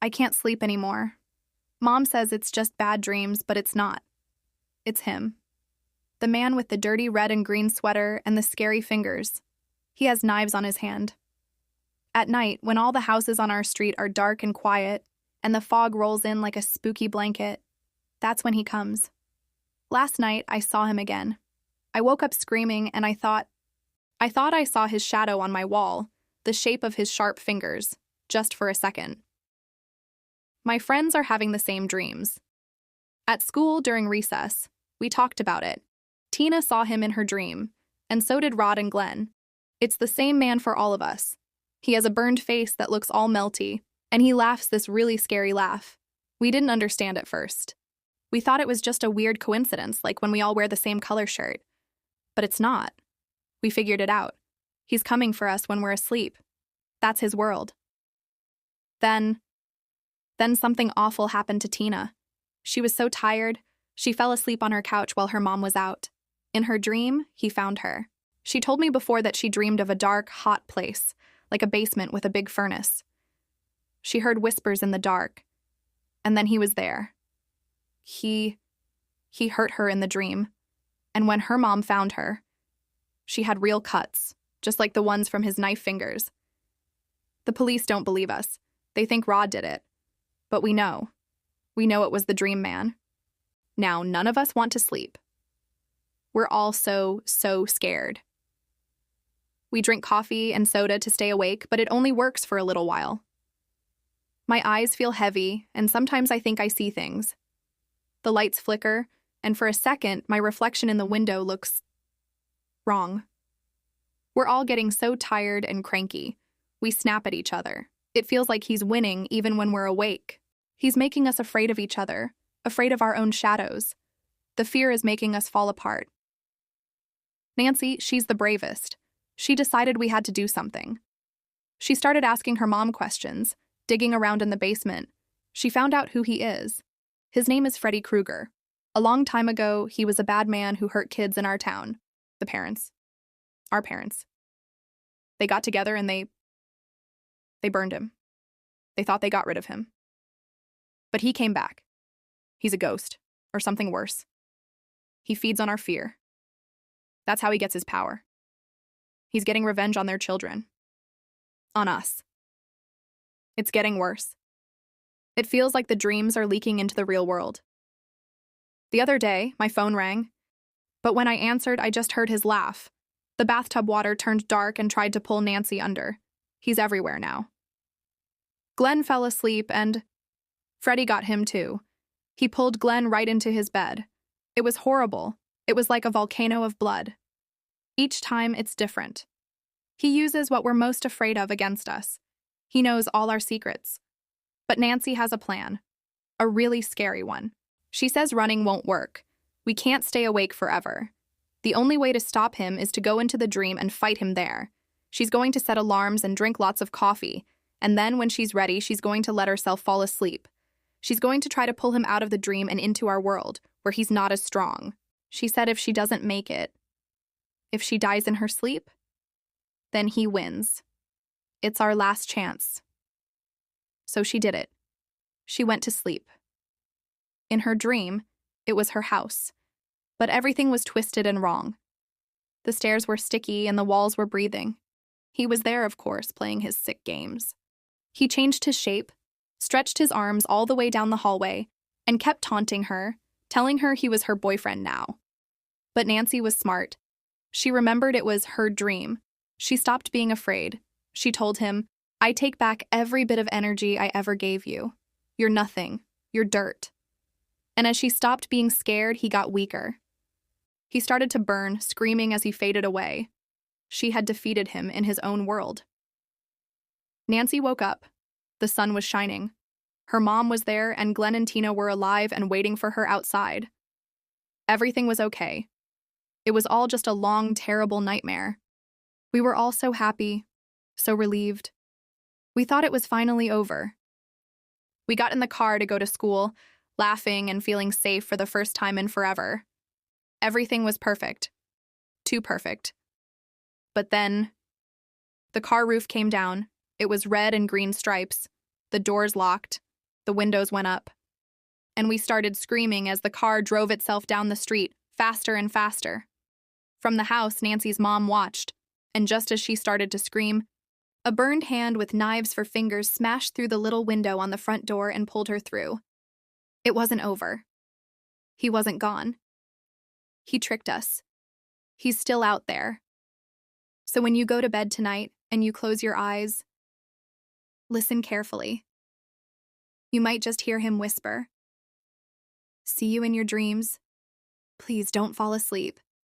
I can't sleep anymore. Mom says it's just bad dreams, but it's not. It's him. The man with the dirty red and green sweater and the scary fingers. He has knives on his hand. At night, when all the houses on our street are dark and quiet, and the fog rolls in like a spooky blanket, that's when he comes. Last night, I saw him again. I woke up screaming, and I thought I saw his shadow on my wall, the shape of his sharp fingers, just for a second. My friends are having the same dreams. At school during recess, we talked about it. Tina saw him in her dream, and so did Rod and Glenn. It's the same man for all of us. He has a burned face that looks all melty, and he laughs this really scary laugh. We didn't understand at first. We thought it was just a weird coincidence, like when we all wear the same color shirt. But it's not. We figured it out. He's coming for us when we're asleep. That's his world. Then something awful happened to Tina. She was so tired, she fell asleep on her couch while her mom was out. In her dream, he found her. She told me before that she dreamed of a dark, hot place, like a basement with a big furnace. She heard whispers in the dark, and then he was there. He hurt her in the dream, and when her mom found her, she had real cuts, just like the ones from his knife fingers. The police don't believe us. They think Rod did it. But we know. We know it was the dream man. Now, none of us want to sleep. We're all so scared. We drink coffee and soda to stay awake, but it only works for a little while. My eyes feel heavy, and sometimes I think I see things. The lights flicker, and for a second, my reflection in the window looks wrong. We're all getting so tired and cranky. We snap at each other. It feels like he's winning even when we're awake. He's making us afraid of each other, afraid of our own shadows. The fear is making us fall apart. Nancy, she's the bravest. She decided we had to do something. She started asking her mom questions, digging around in the basement. She found out who he is. His name is Freddy Krueger. A long time ago, he was a bad man who hurt kids in our town. The parents. Our parents. They got together and they burned him. They thought they got rid of him. But he came back. He's a ghost, or something worse. He feeds on our fear. That's how he gets his power. He's getting revenge on their children. On us. It's getting worse. It feels like the dreams are leaking into the real world. The other day, my phone rang, but when I answered, I just heard his laugh. The bathtub water turned dark and tried to pull Nancy under. He's everywhere now. Glenn fell asleep and Freddy got him too. He pulled Glenn right into his bed. It was horrible. It was like a volcano of blood. Each time, it's different. He uses what we're most afraid of against us. He knows all our secrets. But Nancy has a plan. A really scary one. She says running won't work. We can't stay awake forever. The only way to stop him is to go into the dream and fight him there. She's going to set alarms and drink lots of coffee, and then when she's ready, she's going to let herself fall asleep. She's going to try to pull him out of the dream and into our world, where he's not as strong. She said if she doesn't make it, if she dies in her sleep, then he wins. It's our last chance. So she did it. She went to sleep. In her dream, it was her house, but everything was twisted and wrong. The stairs were sticky and the walls were breathing. He was there, of course, playing his sick games. He changed his shape, stretched his arms all the way down the hallway, and kept taunting her, telling her he was her boyfriend now. But Nancy was smart. She remembered it was her dream. She stopped being afraid. She told him, "I take back every bit of energy I ever gave you. You're nothing. You're dirt." And as she stopped being scared, he got weaker. He started to burn, screaming as he faded away. She had defeated him in his own world. Nancy woke up. The sun was shining. Her mom was there, and Glenn and Tina were alive and waiting for her outside. Everything was okay. It was all just a long, terrible nightmare. We were all so happy, so relieved. We thought it was finally over. We got in the car to go to school, laughing and feeling safe for the first time in forever. Everything was perfect. Too perfect. But then, the car roof came down. It was red and green stripes. The doors locked. The windows went up, and we started screaming as the car drove itself down the street, faster and faster. From the house, Nancy's mom watched, and just as she started to scream, a burned hand with knives for fingers smashed through the little window on the front door and pulled her through. It wasn't over. He wasn't gone. He tricked us. He's still out there. So when you go to bed tonight and you close your eyes, listen carefully. You might just hear him whisper, "See you in your dreams. Please don't fall asleep."